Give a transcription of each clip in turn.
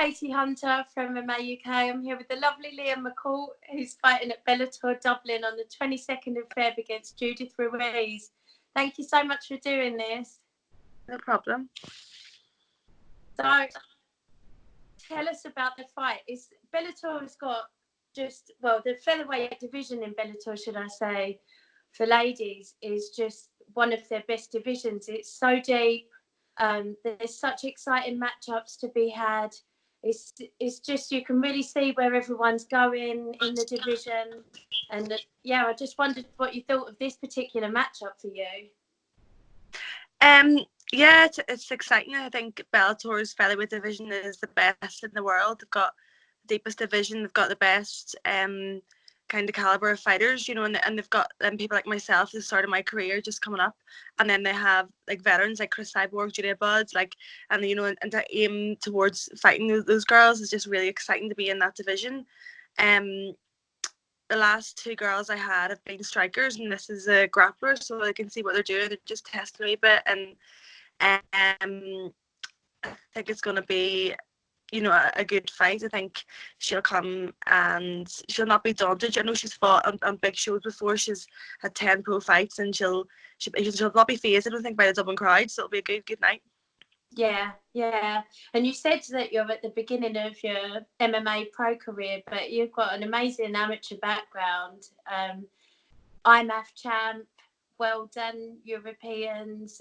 Katie Hunter from MMA UK. I'm here with the lovely Leah McCourt, who's fighting at Bellator Dublin on the 22nd of Feb against Judith Ruiz. Thank you so much for doing this. No problem. So, tell us about the fight. Bellator has got the featherweight division in Bellator, should I say, for ladies, is just one of their best divisions. It's so deep. There's such exciting matchups to be had. It's just, you can really see where everyone's going in the division. And I just wondered what you thought of this particular matchup for you. Yeah, it's exciting. I think Bellator's featherweight division is the best in the world. They've got the deepest division. They've got the best kind of caliber of fighters, you know, and they've got people like myself at the start of my career just coming up, and then they have like veterans like Chris Cyborg, Julia Buds, and you know, and to aim towards fighting those girls is just really exciting to be in that division. The last two girls I had have been strikers, and this is a grappler, so I can see what they're doing. They're just testing me a bit, and I think it's going to be, you know, a good fight. I think she'll come and she'll not be daunted. I know she's fought on big shows before. She's had 10 pro fights, and she'll not be phased, I don't think, by the Dublin crowd. So it'll be a good night. Yeah. And you said that you're at the beginning of your MMA pro career, but you've got an amazing amateur background. IMAF champ, well done, Europeans.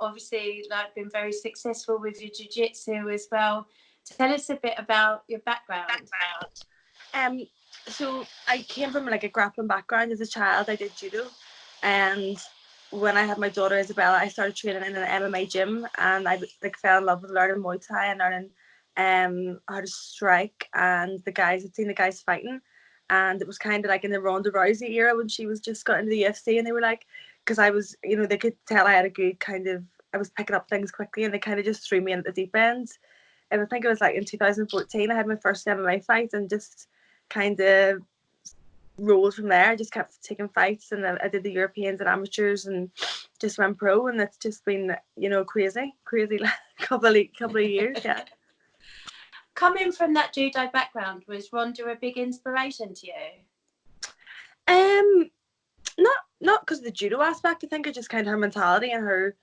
Obviously, been very successful with your jiu-jitsu as well. Tell us a bit about your background. So I came from a grappling background as a child. I did judo, and when I had my daughter Isabella, I started training in an MMA gym, and I fell in love with learning Muay Thai and learning how to strike. And I'd seen the guys fighting, and it was kind of like in the Ronda Rousey era when she was just got into the UFC, and they were like, because I was, you know, they could tell I had a good I was picking up things quickly, and they kind of just threw me in at the deep end. And I think it was in 2014, I had my first MMA fight, and just kind of rolled from there. I just kept taking fights, and I did the Europeans and amateurs, and just went pro, and it's just been, you know, crazy couple of years. Yeah. Coming from that judo background, was Ronda a big inspiration to you? Not because of the judo aspect. I think it's just kind of her mentality and her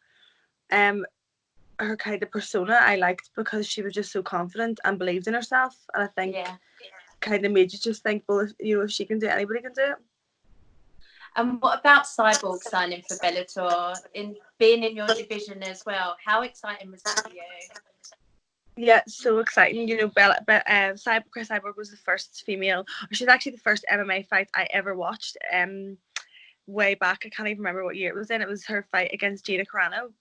kind of persona I liked, because she was just so confident and believed in herself, and I think kind of made you just think, well, if she can do it, anybody can do it. And what about Cyborg signing for Bellator, in being in your division as well? How exciting was that for you? Yeah, so exciting. You know, Chris Cyborg was the first female, or she's actually the first MMA fight I ever watched. Way back, I can't even remember what year it was in. It was her fight against Gina Carano.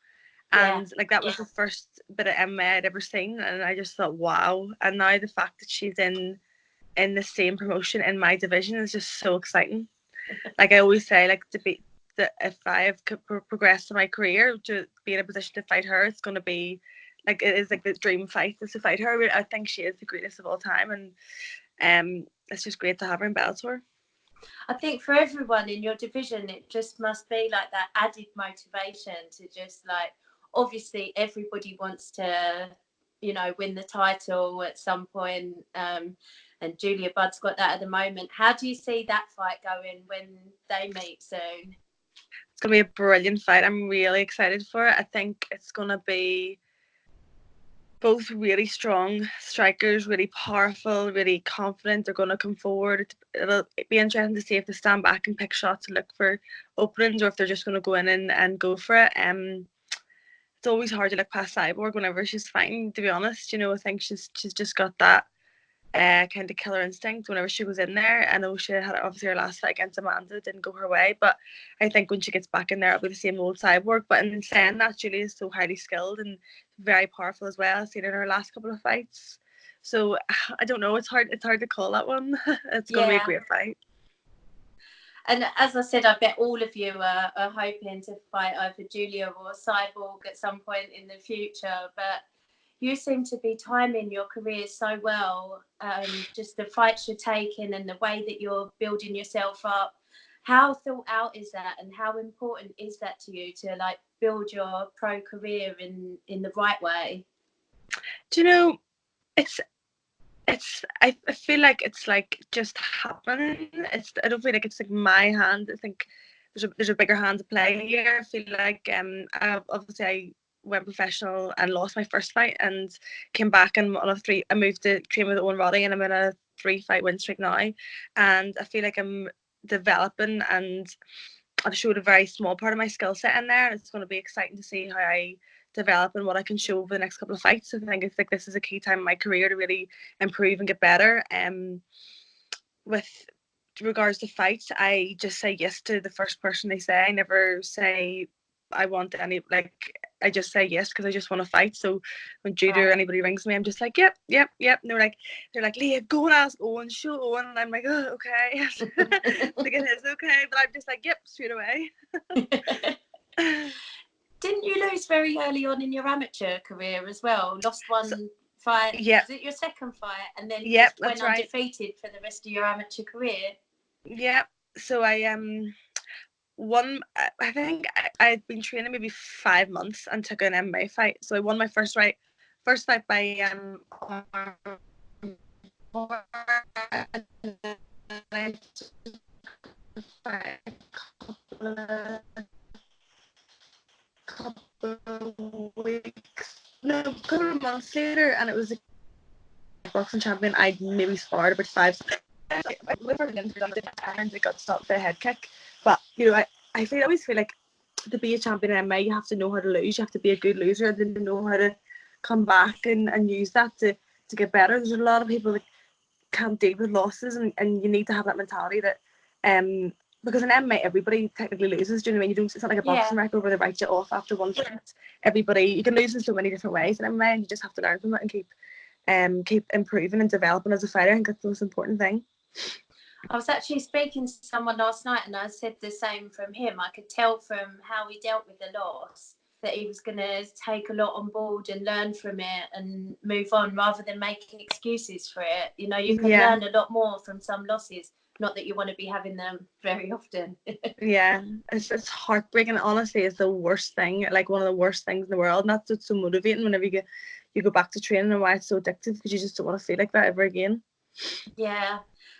And that was the first bit of MMA I'd ever seen, and I just thought, wow. And now the fact that she's in the same promotion in my division is just so exciting. Like I always say, if I have progressed in my career to be in a position to fight her, it's going to be it is the dream fight is to fight her. I think she is the greatest of all time, and it's just great to have her in Bellator. I think for everyone in your division, it just must be that added motivation to just obviously everybody wants to, you know, win the title at some point. And Julia Budd's got that at the moment. How do you see that fight going when they meet soon? It's going to be a brilliant fight. I'm really excited for it. I think it's going to be both really strong strikers, really powerful, really confident. They're going to come forward. It'll be interesting to see if they stand back and pick shots and look for openings, or if they're just going to go in and go for it. It's always hard to look past Cyborg whenever she's fighting, to be honest. You know, I think she's just got that kind of killer instinct whenever she was in there. I know she had obviously her last fight against Amanda didn't go her way, but I think when she gets back in there, it'll be the same old Cyborg. But in saying that, Julie is so highly skilled and very powerful as well. I've seen her in her last couple of fights, so I don't know. It's hard to call that one. It's going to be a great fight. And as I said, I bet all of you are hoping to fight either Julia or Cyborg at some point in the future. But you seem to be timing your career so well. Just the fights you're taking and the way that you're building yourself up. How thought out is that, and how important is that to you to build your pro career in the right way? Do you know, I feel like it's like just happened. I don't feel like it's like my hand. I think there's a bigger hand to play here. I feel like obviously I went professional and lost my first fight and came back and on a three. I moved to train with Owen Roddy and I'm in a 3-fight win streak now, and I feel like I'm developing and I've showed a very small part of my skill set in there. It's going to be exciting to see how I develop and what I can show over the next couple of fights. I think it's like this is a key time in my career to really improve and get better. With regards to fights, I just say yes to the first person they say. I never say I want any, like, I just say yes because I just want to fight. So when Judy or anybody rings me, I'm just like, yep. And they're like, Leah, go and ask Owen, show Owen. And I'm like, oh, okay. Like it is okay. But I'm just like, yep, straight away. Didn't you lose very early on in your amateur career as well? Lost one fight. Yeah. Was it your second fight? And then Yep, just went undefeated for the rest of your amateur career? Yeah. So I won. I think I'd been training maybe 5 months and took an MMA fight. So I won my first fight by couple of months later, and it was a boxing champion. I'd maybe sparred about 5. I got stopped for a head kick, but I always feel like to be a champion in MMA, you have to know how to lose. You have to be a good loser and then know how to come back and use that to get better. There's a lot of people that can't deal with losses, and you need to have that mentality that because in MMA everybody technically loses. Do you know what I mean? It's not like a boxing record where they write you off after one fight. Everybody, you can lose in so many different ways in MMA, and you just have to learn from it and keep improving and developing as a fighter. I think that's the most important thing. I was actually speaking to someone last night and I said the same from him. I could tell from how he dealt with the loss that he was going to take a lot on board and learn from it and move on rather than making excuses for it. You can learn a lot more from some losses. Not that you want to be having them very often. Yeah, it's heartbreaking. Honestly, it's the worst thing, like one of the worst things in the world. And that's what's so motivating whenever you go back to training, and why it's so addictive, because you just don't want to feel like that ever again. Yeah.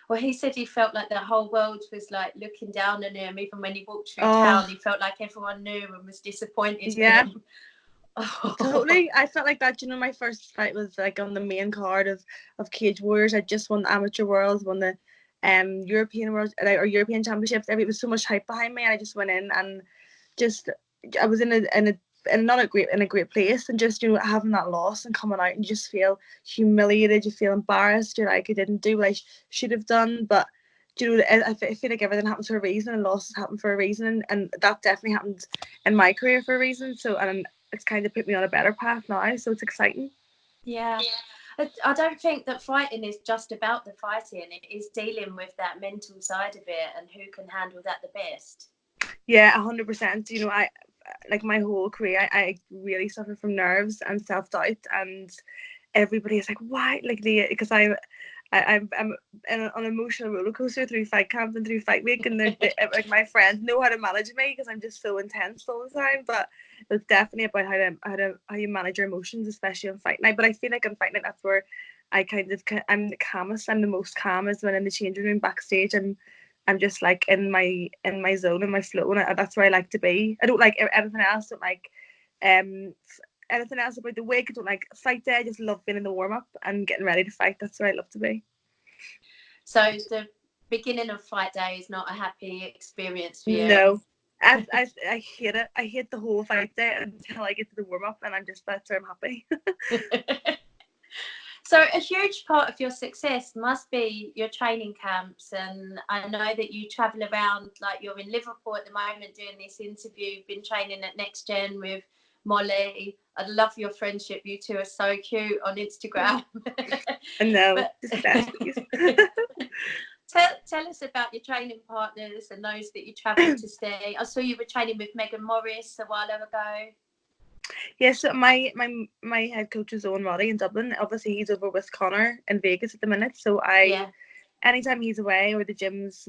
Well, he said he felt like the whole world was like looking down on him. Even when he walked through town, he felt like everyone knew and was disappointed in him. Totally. I felt like that. My first fight was like on the main card of Cage Warriors. I just won the Amateur Worlds, won the European Worlds or European Championships. It was so much hype behind me, and I just went in and I was in a great place, and just having that loss and coming out and you just feel humiliated, you feel embarrassed, you're like, I didn't do what I should have done. But I feel like everything happens for a reason, and losses happen for a reason, and that definitely happened in my career for a reason. So, and it's kind of put me on a better path now, so it's exciting. Yeah. I don't think that fighting is just about the fighting. It is dealing with that mental side of it and who can handle that the best. Yeah, 100%. I like my whole career, I really suffered from nerves and self-doubt, and everybody is like, why? Like, because I'm on an emotional roller coaster through fight camp and through fight week, and like my friends know how to manage me because I'm just so intense all the time. But it's definitely about how you manage your emotions, especially on fight night. But I feel like on fight night, that's where I'm the calmest. I'm the most calm is when in the changing room backstage, and I'm just like in my zone, in my flow, and that's where I like to be. I don't like anything else. I don't like anything else about the week. I don't like fight day. I just love being in the warm up and getting ready to fight. That's where I love to be. So the beginning of fight day is not a happy experience for you? No. I hate it. I hate the whole fight day until I get to the warm up, and that's where I'm happy. So a huge part of your success must be your training camps, and I know that you travel around, like you're in Liverpool at the moment doing this interview. You've been training at Next Gen with Molly. I love your friendship. You two are so cute on Instagram. I know. Tell us about your training partners and those that you travel to see. I saw you were training with Megan Morris a while ago. Yes, so my head coach is Owen Roddy in Dublin. Obviously, he's over with Connor in Vegas at the minute. So anytime he's away or the gym's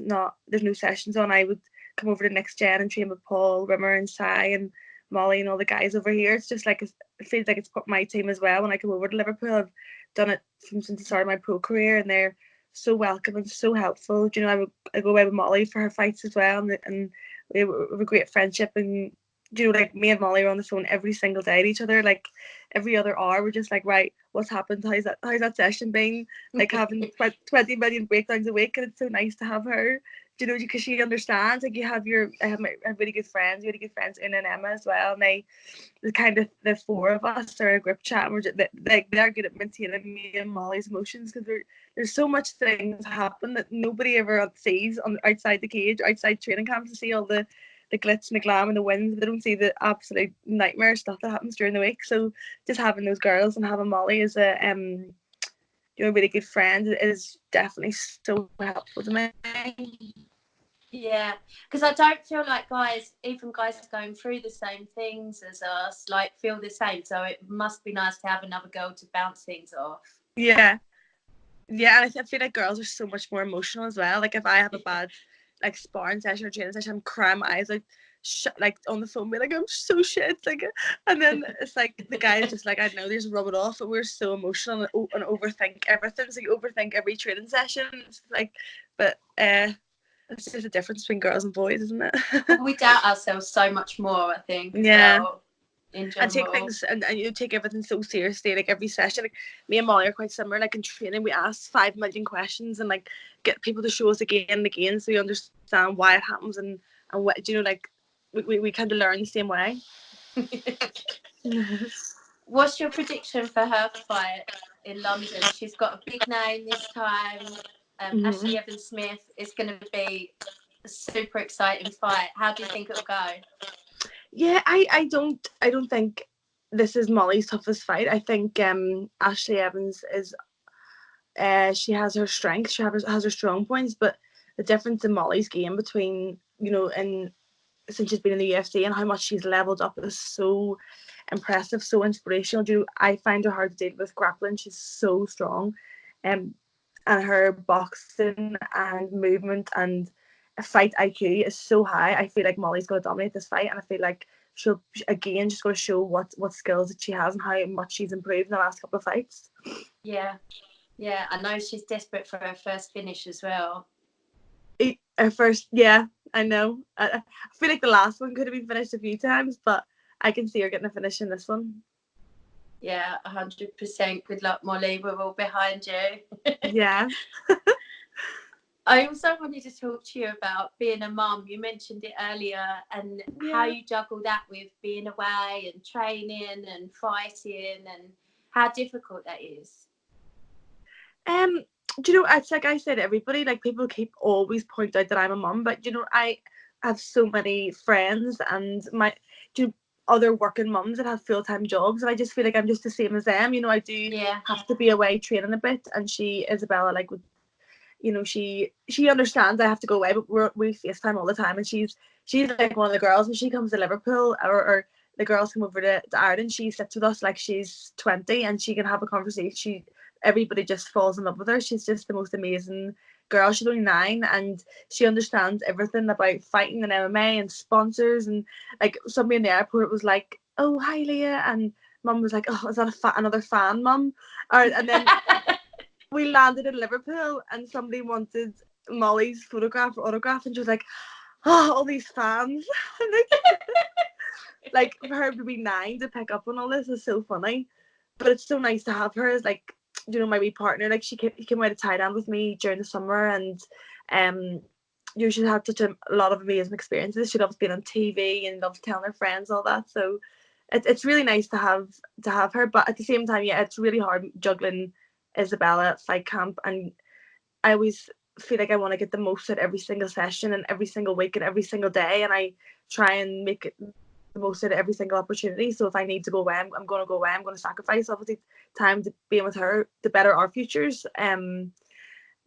there's no sessions on, I would come over to Next Gen and train with Paul, Rimmer, and Sai, and Molly and all the guys over here. It's just like, it feels like it's my team as well. When I come over to Liverpool, I've done it since the start of my pro career, and they're so welcome and so helpful. You know, I go away with Molly for her fights as well, and we have a great friendship. And you know, like me and Molly are on the phone every single day to each other. Like every other hour, we're just like, right, what's happened? How's that session been? Like having 20 million breakdowns a week, and it's so nice to have her. You know, because she understands. Like I have really good friends, in and Emma as well, and the kind of the four of us are in a group chat, and we're just, like, they're good at maintaining me and Molly's emotions, because there's so much things happen that nobody ever sees on outside the cage, outside training camps. To see all the glitz and the glam and the wins, but they don't see the absolute nightmare stuff that happens during the week. So just having those girls and having Molly as a really good friend is definitely so helpful to me. Yeah, because I don't feel like even guys going through the same things as us, like, feel the same. So it must be nice to have another girl to bounce things off. Yeah, and I feel like girls are so much more emotional as well. Like if I have a bad like sparring session or training session, I'm crying my eyes out, like on the phone, be like, I'm so shit, like, and then it's like the guys just like, I don't know, they just rub it off. But we're so emotional and overthink everything. So you overthink every training session. It's like, but it's just a difference between girls and boys, isn't it? Well, we doubt ourselves so much more, I think, as well, in general. And take things and you take everything so seriously. Like every session, like me and Molly are quite similar. Like in training, we ask 5 million questions and like get people to show us again and again, so we understand why it happens and what, you know, like we kind of learn the same way. What's your prediction for her fight in London? She's got a big name this time. Ashley Evans-Smith. Is going to be a super exciting fight. How do you think it'll go? Yeah, I don't think this is Molly's toughest fight. I think Ashley Evans is she has her strengths, she has her strong points, but the difference in Molly's game between, you know, and since she's been in the UFC and how much she's leveled up is so impressive, so inspirational. You know, I find her hard to deal with grappling. She's so strong, and her boxing and movement and fight IQ is so high. I feel like Molly's going to dominate this fight, and I feel like she'll again just going to show what skills that she has and how much she's improved in the last couple of fights. Yeah, I know she's desperate for her first finish as well. Her first, yeah, I know. I feel like the last one could have been finished a few times, but I can see her getting a finish in this one. Yeah, 100%. Good luck, Molly. We're all behind you. Yeah. I also wanted to talk to you about being a mum. You mentioned it earlier, and how you juggle that with being away and training and fighting, and how difficult that is. Do you know, it's like I said, everybody, like, people keep always point out that I'm a mum, but you know, I have so many friends and other working mums that have full-time jobs, and I just feel like I'm just the same as them. You know, I do have to be away training a bit, and Isabella, like, you know, she understands I have to go away, but we FaceTime all the time, and she's like one of the girls when she comes to Liverpool, or the girls come over to Ireland, she sits with us like she's 20 and she can have a conversation. Everybody just falls in love with her. She's just the most amazing girl. She's only 9 and she understands everything about fighting and MMA and sponsors, and like somebody in the airport was like, oh, hi Leah, and mum was like, oh, is that another fan, mum? And then we landed in Liverpool and somebody wanted Molly's photograph or autograph, and she was like, oh, all these fans. Like, for her to be 9 to pick up on all this is so funny. But it's so nice to have her as, like, you know, my wee partner. Like, she came out of Thailand with me during the summer, and you know, she's had such a lot of amazing experiences. She loves being on TV and loves telling her friends all that. So it's really nice to have her. But at the same time, yeah, it's really hard juggling Isabella fight camp, and I always feel like I want to get the most out every single session and every single week and every single day, and I try and make it the most out of every single opportunity. So if I need to go away, I'm going to go away. I'm going to sacrifice obviously time to being with her to better our futures. Do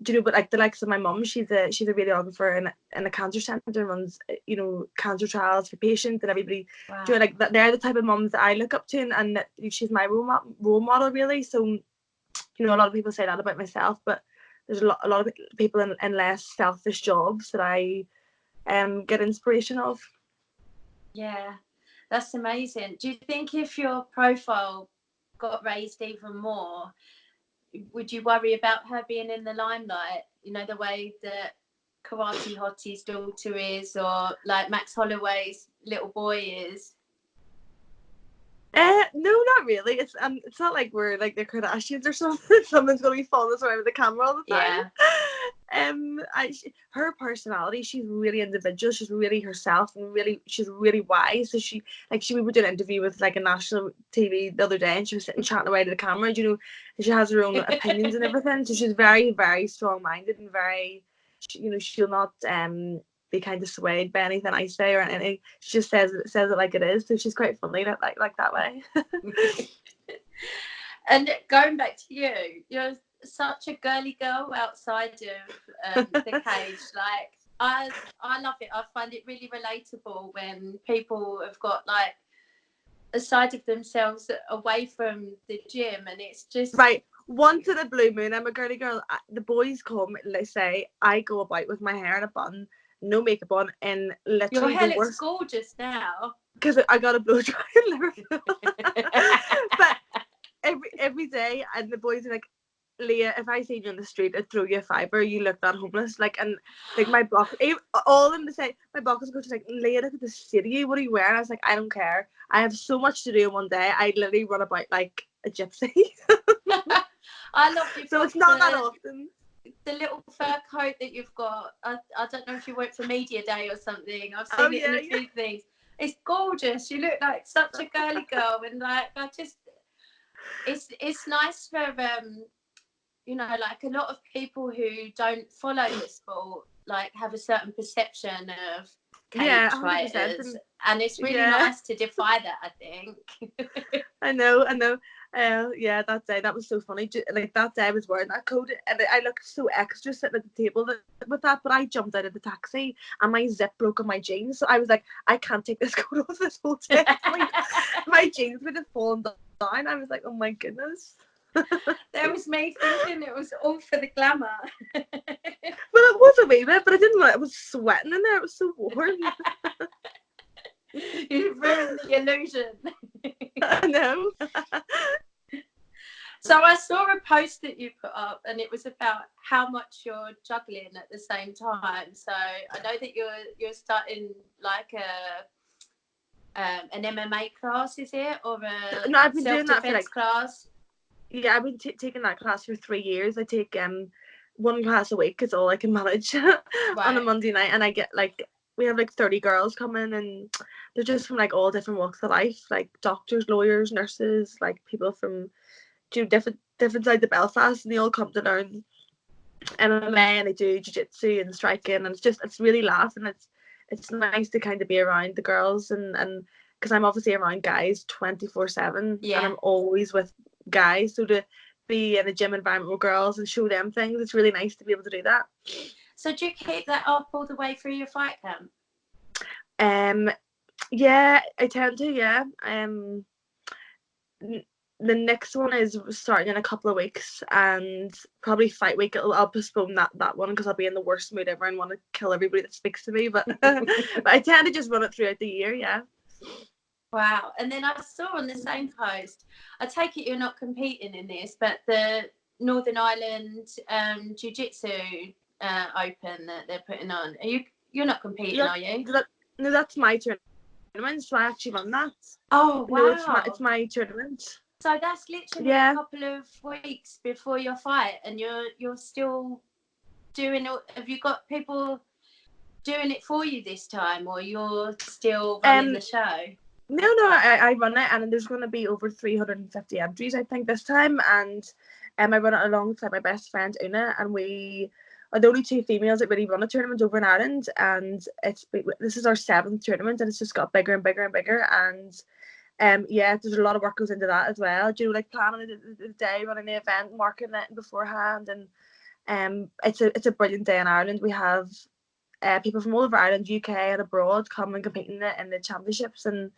you know, but like the likes of my mum, she's a radiographer in a cancer centre, runs, you know, cancer trials for patients and everybody. Wow. Do you know, like they're the type of mums that I look up to, and that she's my role model really. So, you know, a lot of people say that about myself, but there's a lot of people in less selfish jobs that I get inspiration of. Yeah, That's amazing. Do you think if your profile got raised even more, would you worry about her being in the limelight? You know, the way that Karate Hottie's daughter is, or like Max Holloway's little boy is? No, not really. It's not like we're like the Kardashians or something. Someone's gonna be following us around with the camera all the time. Her personality, she's really individual. She's really herself, and she's really wise. So we were doing an interview with like a national TV the other day, and she was sitting chatting away to the camera. You know, and she has her own opinions and everything. So she's very, very strong-minded and very, she'll not be kind of swayed by anything I say or anything. She just says it like it is. So she's quite funny like that way. And going back to you, you're such a girly girl outside of the cage. Like I love it. I find it really relatable when people have got like a side of themselves away from the gym, and it's just right. Once in a blue moon, I'm a girly girl. The boys come, they say I go about with my hair in a bun, no makeup on, and literally your hair looks gorgeous now. Because I got a blow dry in Liverpool. But every day, and the boys are like, Leah, if I see you on the street, I'd throw you a fiver. You look that homeless. Like, and like my block, all in the same. My block is going to like, Leah, look at the state of you. What are you wearing? I was like, I don't care. I have so much to do in one day. I literally run about like a gypsy. I love you. So it's not that often. The little fur coat that you've got. I don't know if you went for Media Day or something. I've seen it in a few things. It's gorgeous. You look like such a girly girl, and like it's nice for you know, like a lot of people who don't follow the sport like have a certain perception of cage fighters, and it's really nice to defy that, I think. I know. That was so funny. Like that day I was wearing that coat, and I looked so extra sitting at the table with that, but I jumped out of the taxi and my zip broke on my jeans, so I was like, I can't take this coat off this whole day. Like, my jeans would have fallen down. I was like, oh my goodness. There was me thinking it was all for the glamour. Well, it was a wee bit, but I didn't want it. I was sweating in there. It was so warm. You ruined the illusion. I know. So I saw a post that you put up, and it was about how much you're juggling at the same time. So I know that you're starting like an MMA class, is it, or a no, I've been doing that for class? Yeah, I've been taking that class for 3 years. I take one class a week. It's all I can manage on a Monday night, and I get like we have like 30 girls coming, and they're just from like all different walks of life, like doctors, lawyers, nurses, like people from different sides of Belfast, and they all come to learn MMA, and they do jiu-jitsu and striking, and it's really laughing. It's nice to kind of be around the girls, and because I'm obviously around guys 24/7, and I'm always with guys, so to be in a gym environment with girls and show them things, it's really nice to be able to do that. So do you keep that up all the way through your fight camp? Yeah, I tend to. The next one is starting in a couple of weeks, and probably fight week I'll postpone that one because I'll be in the worst mood ever and want to kill everybody that speaks to me, but but I tend to just run it throughout the year. Wow. And then I saw on the same post, I take it you're not competing in this, but the Northern Ireland Jiu-Jitsu Open that they're putting on. You're not competing, are you? No, that's my tournament, so I actually run that. Oh, wow. No, it's my tournament. So that's literally a couple of weeks before your fight, and you're still doing it. Have you got people doing it for you this time, or you're still running the show? No, I run it, and there's going to be over 350 entries, I think, this time, and I run it alongside my best friend Una, and we are the only two females that really run a tournament over in Ireland, and this is our 7th tournament, and it's just got bigger and bigger and bigger, and there's a lot of work goes into that as well. Do you know, like planning the day, running the event, marketing it beforehand, and it's a brilliant day in Ireland. We have people from all over Ireland, UK, and abroad come and compete in the championships, and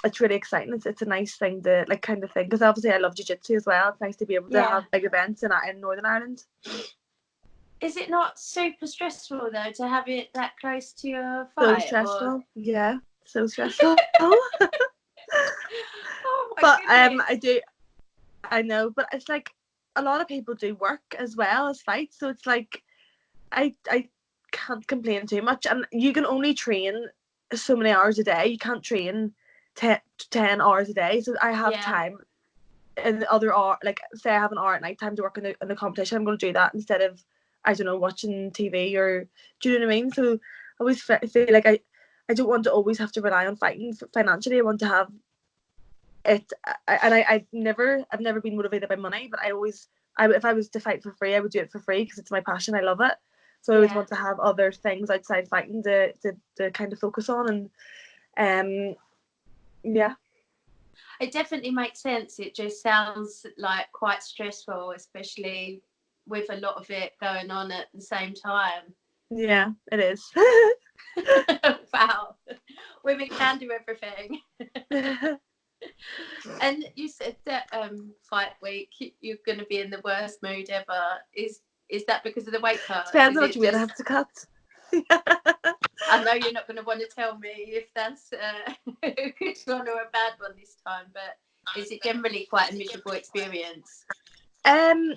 it's really exciting. It's a nice thing to like kind of thing, because obviously I love jiu-jitsu as well. It's nice to be able to have big events in Northern Ireland. Is it not super stressful though to have it that close to your fight? So stressful, yeah. So stressful. Oh my But goodness. I know, but it's like a lot of people do work as well as fight, so it's like I can't complain too much, and you can only train so many hours a day. You can't train 10 hours a day, so I have Yeah, time in the other hour. Like, say I have an hour at night time to work in the competition, I'm going to do that instead of, I don't know, watching TV, or do you know what I mean? So I always feel like I don't want to always have to rely on fighting financially. I want to have it, and I've never been motivated by money, but if I was to fight for free, I would do it for free because it's my passion. I love it. So I always yeah. want to have other things outside fighting to kind of focus on, and yeah. It definitely makes sense. It just sounds like quite stressful, especially with a lot of it going on at the same time. Yeah, it is. Wow. Women can do everything. And you said that fight week you're going to be in the worst mood ever. Is that because of the weight cut? Depends Is on what it weight I just? have to cut. I know you're not going to want to tell me if that's a good one or a bad one this time, but is it generally quite a miserable experience? um,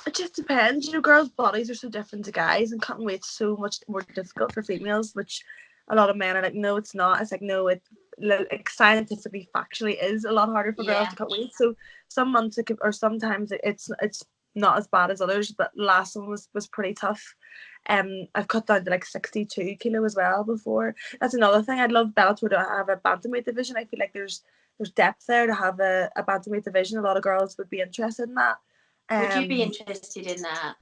it just depends. You know, girls' bodies are so different to guys, and cutting weight's so much more difficult for females, which a lot of men are like, no, it's not. It's like, no, it like scientifically, factually is a lot harder for girls Yeah. to cut weight. So some months it could, or sometimes it's not as bad as others. But last one was pretty tough. I've cut down to like 62 kilo as well before. That's another thing. I'd love Bellator to have a bantamweight division. I feel like there's depth there to have a bantamweight division. A lot of girls would be interested in that. Would you be Um, interested in that?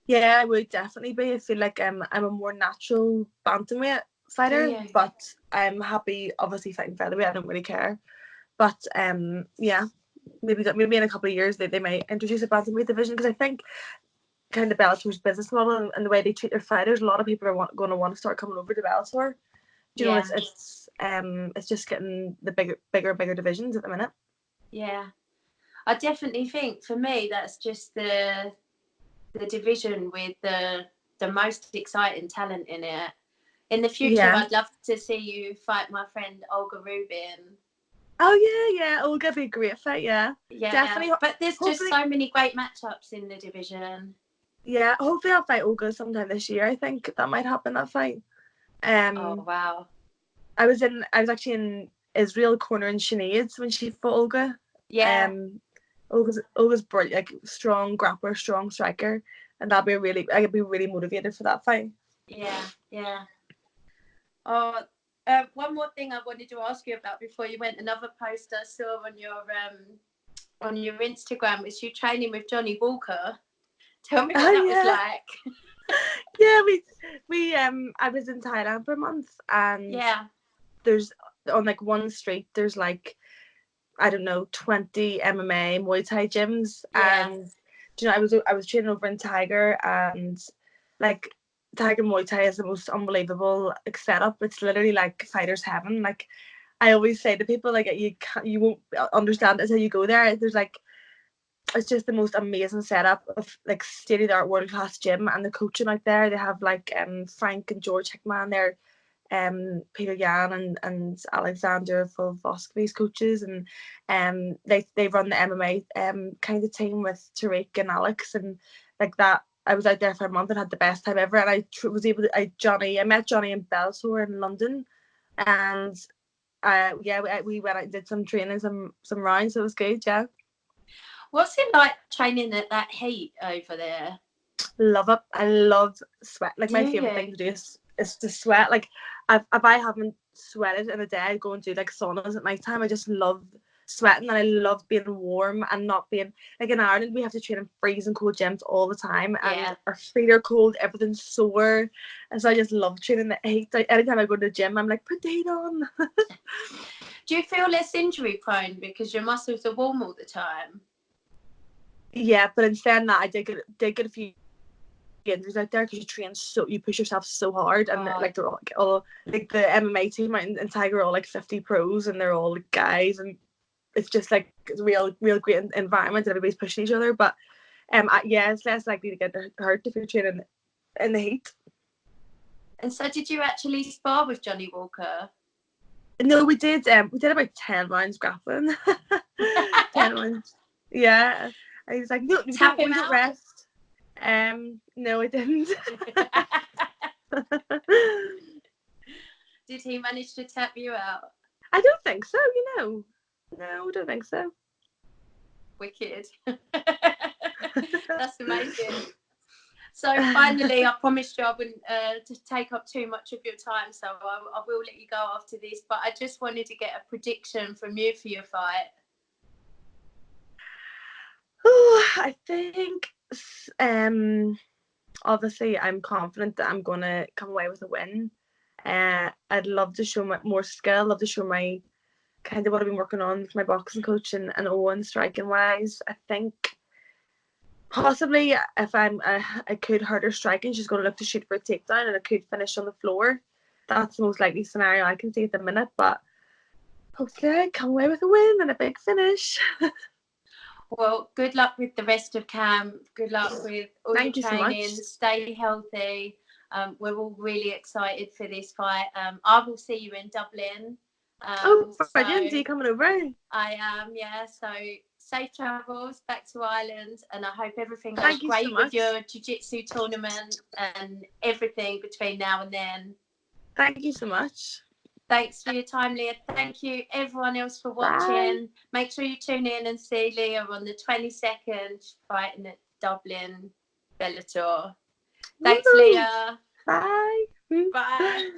yeah, I would definitely be. I feel like I'm a more natural bantamweight Do fighter, you? but I'm happy obviously fighting featherweight. I don't really care. But yeah, maybe in a couple of years they might introduce a bantamweight division, because I think kind of Bellator's business model and the way they treat their fighters, a lot of people are going to want to start coming over to Bellator. Do you know, Yeah. it's just getting the bigger divisions at the minute. Yeah. I definitely think for me that's just the division with the most exciting talent in it. In the future, Yeah. I'd love to see you fight my friend Olga Ruben. Oh yeah. Oh, gonna be a great fight. Yeah, Yeah, definitely. but there's just Hopefully, so many great matchups in the division. yeah. Hopefully, I'll fight Olga sometime this year. I think that might happen. That fight. Oh Um, wow. I was actually in Israel cornering Sinead's when she fought Olga. Yeah, Um, Olga's brilliant, like strong grappler, strong striker, and I could be really motivated for that fight. yeah, yeah. Oh, one more thing I wanted to ask you about before you went. Another post I saw on your Instagram was you training with Johnny Walker. Tell me Oh what that was yeah, like. yeah. We I was in Thailand for a month, and Yeah, there's on like one street there's like, I don't know, 20 MMA Muay Thai gyms, yeah, and you know, I was training over in Tiger, and like Tiger Muay Thai is the most unbelievable like setup. It's literally like fighter's heaven. Like I always say to people, like you won't understand it until you go there. There's like, it's just the most amazing setup of like state of the art world class gym, and the coaching out there. They have like Frank and George Hickman there, Peter Yan and Alexander Volvosky's coaches, and they run the MMA kind of team with Tariq and Alex, and like that. I was out there for a month and had the best time ever, and was able to. I met Johnny in Bellator in London, and yeah, we went out and did some training, some rounds. So it was good. Yeah, what's it like training at that heat over there? love it. I love sweat. Like Do my favorite thing you? to do is to sweat. Like if I haven't sweated in a day, I go and do like saunas at night time. I just love sweating, and I love being warm and not being like, in Ireland we have to train in freezing cold gyms all the time, and Yeah. our feet are cold, everything's sore, and so I just love training the heat. Like, anytime I go to the gym, I'm like, put the heat on. Do you feel less injury prone because your muscles are warm all the time? Yeah, but in saying that, I did get a few injuries out there because you push yourself so hard, and Oh, like they're all like the MMA team out in Tiger are all like 50 pros, and they're all like guys, and it's just like it's a real great environment, and everybody's pushing each other. But yeah, it's less likely to get hurt if you're training in the heat. and so did you actually spar with Johnny Walker? No, we did about 10 rounds grappling. 10 rounds. Yeah. I was like, no, Tap him we don't out? rest. No, I didn't. Did he manage to tap you out? I don't think so, No, I don't think so. Wicked. That's amazing. So finally, I promised you I wouldn't to take up too much of your time, so I will let you go after this. But I just wanted to get a prediction from you for your fight. I think, obviously, I'm confident that I'm gonna come away with a win. I'd love to show more skill. Love to show my kind of what I've been working on with my boxing coach and Owen striking wise. I think possibly if I could hurt her striking, she's going to look to shoot for a takedown and I could finish on the floor. That's the most likely scenario I can see at the minute, but hopefully I come away with a win and a big finish. Well, good luck with the rest of camp. Good luck with all your training. So stay healthy. We're all really excited for this fight. I will see you in Dublin. Brilliant. Are you coming over? I am, yeah. So safe travels back to Ireland, and I hope everything goes great with your jiu-jitsu tournament and everything between now and then. Thank you so much. Thanks for your time, Leah. Thank you, everyone else, for watching. Bye. Make sure you tune in and see Leah on the 22nd, fighting at Dublin Bellator. Thanks, Leah. Bye. Bye.